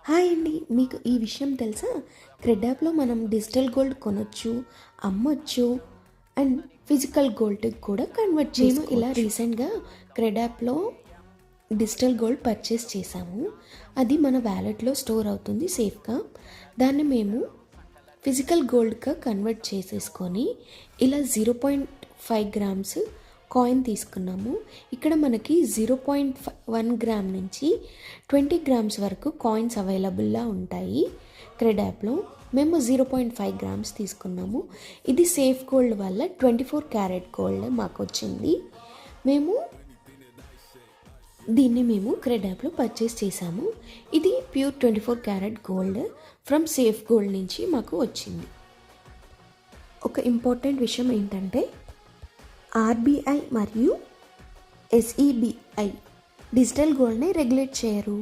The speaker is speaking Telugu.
హాయ్ అండి, మీకు ఈ విషయం తెలుసా? క్రెడ్ యాప్లో మనం డిజిటల్ గోల్డ్ కొనొచ్చు, అమ్మొచ్చు అండ్ ఫిజికల్ గోల్డ్ కూడా కన్వర్ట్ చేసుకోవచ్చు. ఇలా రీసెంట్గా క్రెడ్ యాప్లో డిజిటల్ గోల్డ్ పర్చేస్ చేసాము. అది మన వ్యాలెట్లో స్టోర్ అవుతుంది సేఫ్గా. దాన్ని మేము ఫిజికల్ గోల్డ్గా కన్వర్ట్ చేసేసుకొని ఇలా 0.5 గ్రామ్స్ కాయిన్ తీసుకున్నాము. ఇక్కడ మనకి 0.1 గ్రామ్ నుంచి 20 గ్రామ్స్ వరకు కాయిన్స్ అవైలబుల్గా ఉంటాయి క్రెడ్ యాప్లో. మేము 0.5 గ్రామ్స్ తీసుకున్నాము. ఇది సేఫ్ గోల్డ్ వల్ల 24 క్యారెట్ గోల్డ్ మాకు వచ్చింది. దీన్ని మేము క్రెడ్ యాప్లో పర్చేస్ చేసాము. ఇది pure 24 carat gold from safe gold నుంచి మాకు వచ్చింది. ఒక ఇంపార్టెంట్ విషయం ఏంటంటే ఆర్బీఐ మరియు ఎస్ఈబిఐ డిజిటల్ గోల్డ్ని రెగ్యులేట్ చేయరు.